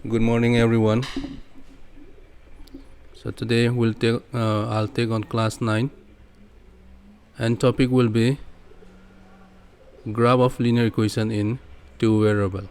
Good morning, everyone. So today I'll take on class 9, and topic will be graph of linear equation in two variable.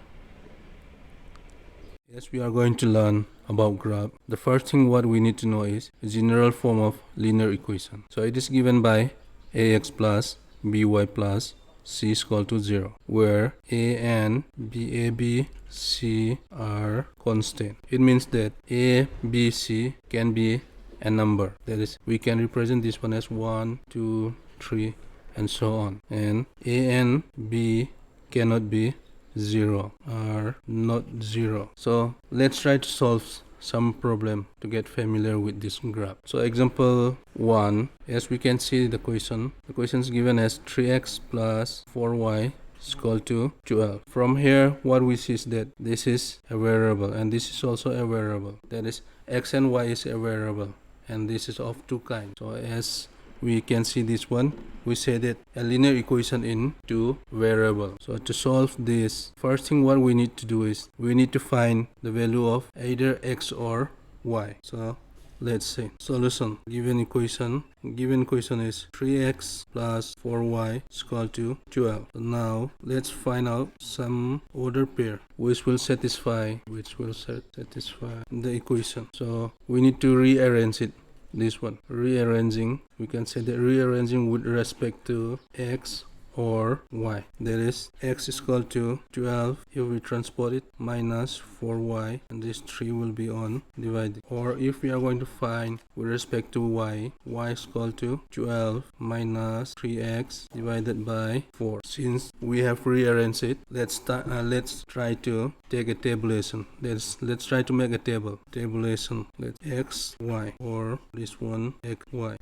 Yes, we are going to learn about graph. The first thing what we need to know is a general form of linear equation. So it is given by ax plus by plus c is equal to 0, where a and b, c are constant. It means that a, b, c can be a number. That is, we can represent this one as 1, 2, 3, and so on. And a and b cannot be 0, are not 0. So let's try to solve some problem to get familiar with this graph. So example 1, as we can see the question is given as 3x plus 4y is equal to 12. From here, what we see is that this is a variable and this is also a variable. That is, x and y is a variable, and this is of two kinds. So as we can see this one, we say that a linear equation in two variable. So to solve this, first thing what we need to do is we need to find the value of either x or y. So let's say solution. Given equation is 3x plus 4y is equal to 12. So now let's find out some order pair which will satisfy the equation. So we need to rearrange it. This one, rearranging, we can say that rearranging with respect to x or y. That is, x is equal to 12 if we transpose it minus 4y, and this 3 will be on divided. Or if we are going to find with respect to y is equal to 12 minus 3x divided by 4. Since we have rearranged it, let's try to take a tabulation. Let's try to make a tabulation. Let's x y, or this one x y.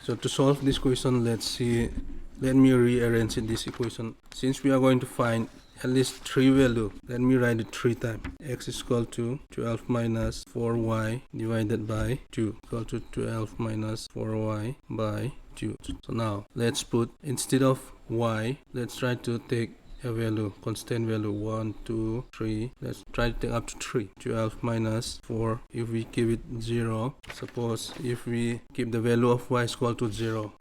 So to solve this question, let me rearrange this equation. Since we are going to find at least 3 value, let me write it 3 times. X is equal to 12 minus 4y divided by 2, equal to 12 minus 4y by 2. So now let's put, instead of y, let's try to take a value, constant value, 1, 2, 3. Let's try to take up to 3. 12 minus 4, if we keep it 0, suppose if we keep the value of y is equal to 0,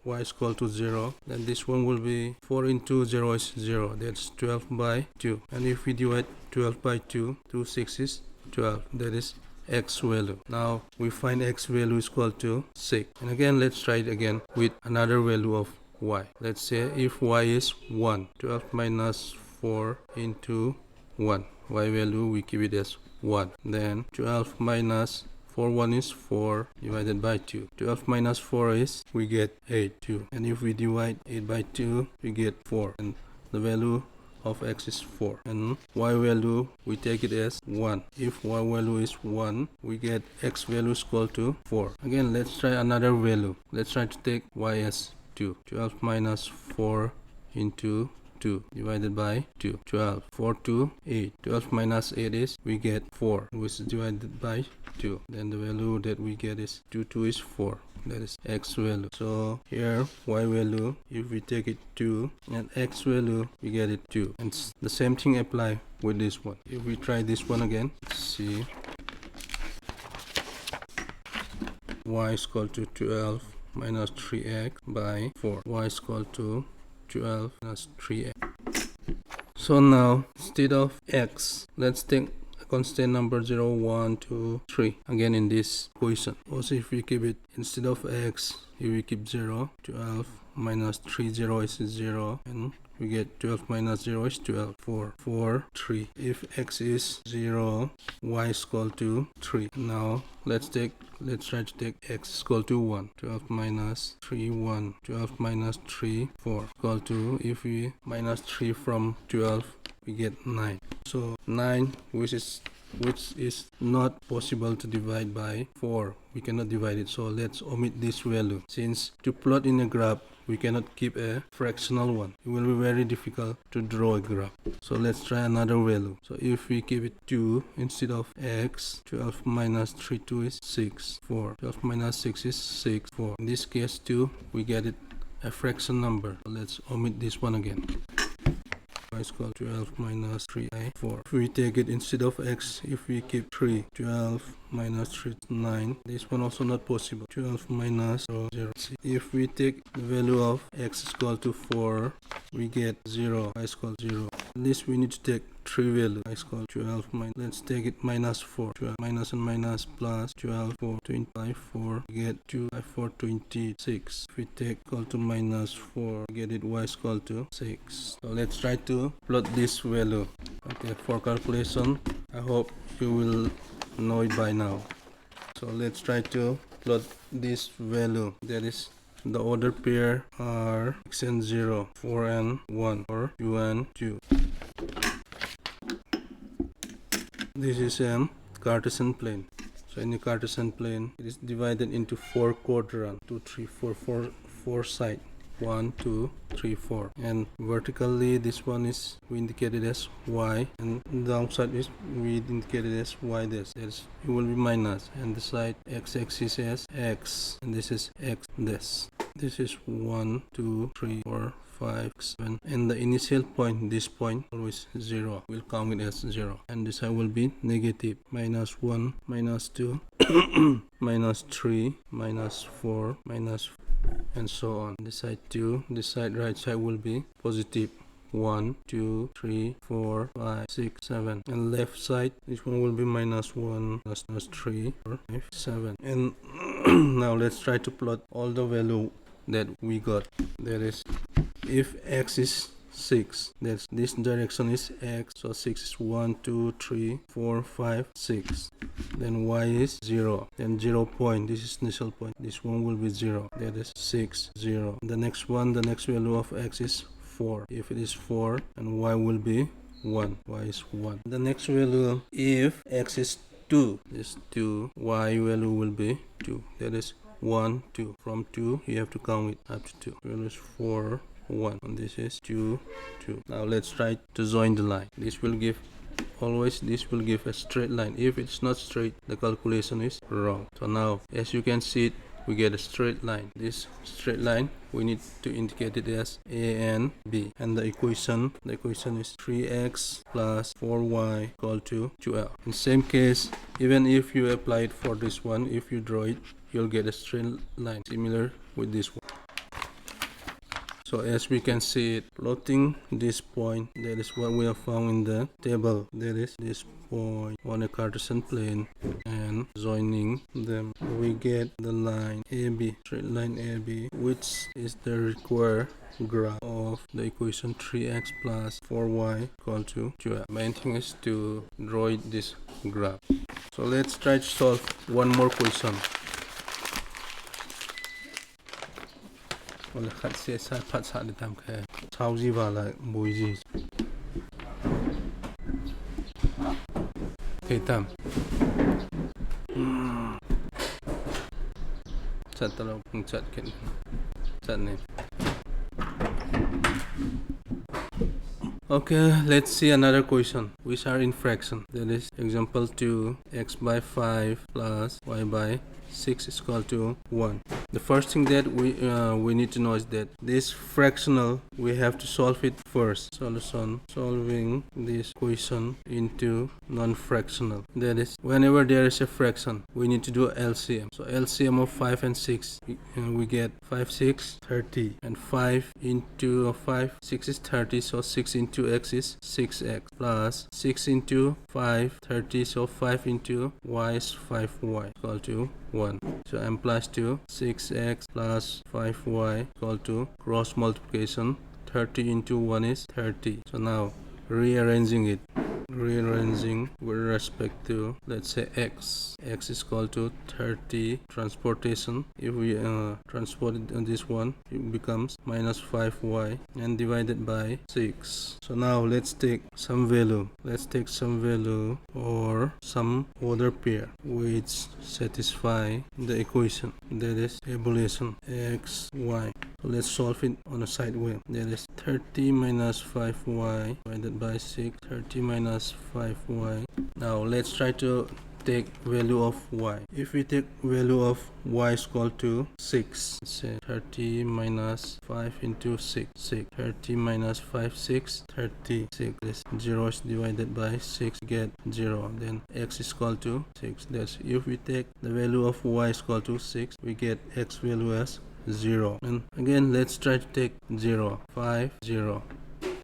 then this one will be 4 into 0 is 0, that's 12 by 2. And if we divide 12 by 2, 2 6 is 12, that is x value. Now we find x value is equal to 6. And again, let's try it again with another value of y. Let's say if y is 1, 12 minus 4 into 1, y value we keep it as 1. Then 12 minus 4, 1 is 4 divided by 2. 12 minus 4 is, we get 8, 2. And if we divide 8 by 2, we get 4. And the value of x is 4. And y value, we take it as 1. If y value is 1, we get x value is equal to 4. Again, let's try another value. Let's try to take y as 2. 12 minus 4 into 2 divided by 2. 12. 4 to 8. 12 minus 8 is, we get 4, which is divided by 2. Then the value that we get is 2 is 4. That is x value. So here y value, if we take it 2, and x value, we get it 2. And the same thing apply with this one. If we try this one again, let's see. Y is equal to 12 minus 3x by 4. Y is equal to 12 minus 3x. So now, instead of x, let's take a constant number 0, 1, 2, 3 again in this equation. Also, if we keep it, instead of x, if we keep 0, 12 minus 3, 0 is 0, and we get 12 minus 0 is 12, 4, 4, 3. If x is 0, y is equal to 3. Now let's try to take x is equal to 1. 12 minus 3, 1. 12 minus 3, 4. Equal to, if we minus 3 from 12, we get 9. So 9, which is not possible to divide by 4. We cannot divide it, so let's omit this value. Since to plot in a graph, we cannot keep a fractional one. It will be very difficult to draw a graph. So let's try another value. So if we keep it 2 instead of x, 12 minus 3, 2 is 6, 4. 12 minus 6 is 6, 4. In this case 2, we get it a fraction number. So let's omit this one again. y is equal to 12 minus 3i 4. If we take it instead of x, if we keep 3, 12 minus 3 is 9. This one also not possible. 12 minus 0. If we take the value of x is equal to 4, we get 0, y is equal to 0. At least we need to take 3 value. Y is equal to 12 minus, let's take it minus 4. 12 minus and minus plus 12, 4, 25, 4, we get 2, 5, 4, 26. If we take equal to minus 4, we get it y is equal to 6. So let's try to plot this value. Okay, for calculation, I hope you will know it by now. So let's try to plot this value. That is, the order pair are x and 0, 4 and 1, or 2 and 2. This is a Cartesian plane. So in the Cartesian plane, it is divided into 4 quadrants, 2, 3, 4, 4 sides. 1, 2, 3, 4, and vertically this one is we indicated as y, and downside is we indicated as y dash. That is, it will be minus, and the side x-axis as x, and this is x dash. This is 1, 2, 3, 4, 5, 7, and the initial point, this point always 0. We'll count it as 0, and this side will be negative, minus 1, minus 2, minus 3, minus 4, minus 4, and so on. This side 2, this side right side will be positive 1, 2, 3, 4, 5, 6, 7, and left side this one will be minus 1, minus 3, 4, 5, 7. And now let's try to plot all the value that we got. That is, if x is 6, that's this direction is x, so 6 is 1, 2, 3, 4, 5, 6. Then y is 0, then 0 point, this is initial point, this one will be 0, that is 6, 0. The next one, the next value of x is 4. If it is 4, and y will be 1, y is 1. The next value, if x is 2, this 2, y value will be 2, that is 1, 2. From 2 you have to count it up to 2. Value is 4, 1, and this is 2, 2. Now let's try to join the line. This will give, always this will give a straight line. If it's not straight, the calculation is wrong. So now, as you can see it, we get a straight line. This straight line, we need to indicate it as a and b, and the equation is 3x plus 4y equal to 2l. In same case, even if you apply it for this one, if you draw it, you'll get a straight line similar with this one. So as we can see it, plotting this point, that is what we have found in the table. That is this point on a Cartesian plane, and joining them, we get the line AB, straight line AB, which is the required graph of the equation 3x plus 4y equal to 2. Main thing is to draw this graph. So let's try to solve one more question. Well, let's see if I put some of them here. How do you like boys? Okay, Tam. Chat the log, chat can chat name. Okay, let's see another question, which are in fraction. That is example 2, x by 5 plus y by 6 is equal to 1. The first thing that we need to know is that this fractional, we have to solve it first. Solution, solving this question into non-fractional. That is, whenever there is a fraction, we need to do LCM. So LCM of 5 and 6, we get 5, 6, 30. And 5 into 5, 6 is 30, so 6 into x is 6x, plus 6 into 5, 30, so 5 into y is 5y equal to 1. So m plus 2, 6x plus 5y equal to cross multiplication, 30 into 1 is 30. So now rearranging with respect to, let's say, x is equal to 30 transportation. If we transport it on this one, it becomes minus 5y and divided by 6. So now let's take some value. Let's take some value or some order pair which satisfy the equation, that is evaluation x, y. So let's solve it on a side way. That is 30 minus 5y divided by 6, 30 minus 5y. Now let's try to take value of y. If we take value of y is equal to 6, say 30 minus 5 into 6, 30 minus 5, 6, 36. This 0 is divided by 6, get 0. Then x is equal to 6. That's if we take the value of y is equal to 6, we get x value as 0. And again, let's try to take 0, 5, 0.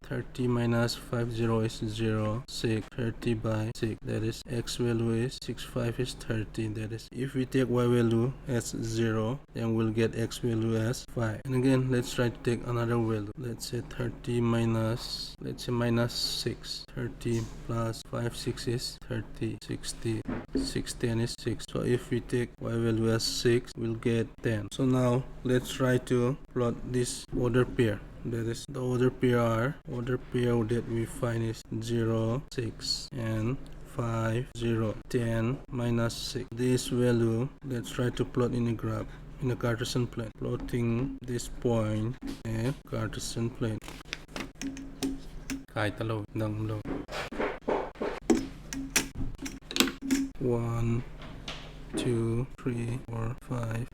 30 minus 50 is 0, 6, 30 by 6, that is x value is 6, 5 is 30, that is if we take y value as 0, then we'll get x value as 5. And again, let's try to take another value. Let's say 30 minus, let's say minus 6, 30 plus 5, 6 is 30, 60, 10 is 6. So if we take y value as 6, we'll get 10. So now let's try to plot this order pair. That is the order pair that we find is 0, 6 and 5, 0, 10 minus 6. This value, let's try to plot in a graph, in a Cartesian plane. Plotting this point in a Cartesian plane. 1, 2, 3, 4, 5.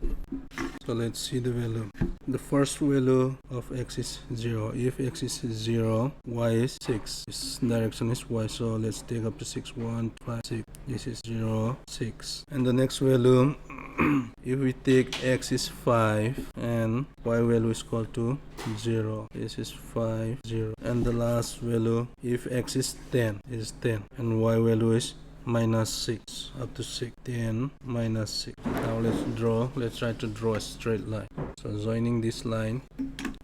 So let's see the value. The first value of x is 0. If x is 0, y is 6. This direction is y, so let's take up to 6. 1, 5, 6. This is 0, 6. And the next value, if we take x is 5 and y value is equal to 0. This is 5, 0. And the last value, if x is 10, is 10 and y value is minus 6, up to 6, 10 minus 6. Now let's try to draw a straight line. So joining this line,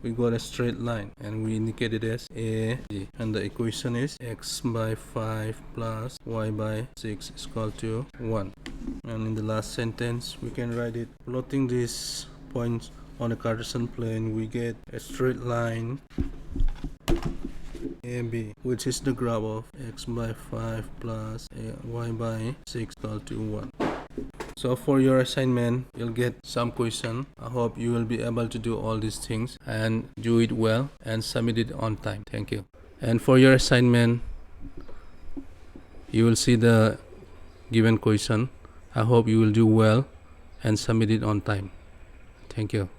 we got a straight line and we indicate it as a d, and the equation is x by 5 plus y by 6 is equal to 1. And in the last sentence we can write it, plotting these points on a Cartesian plane, we get a straight line AB, which is the graph of x by 5 plus y by 6 equal to 1. So for your assignment, you'll get some question. I hope you will be able to do all these things and do it well and submit it on time. Thank you. And for your assignment, you will see the given question. I hope you will do well and submit it on time. Thank you.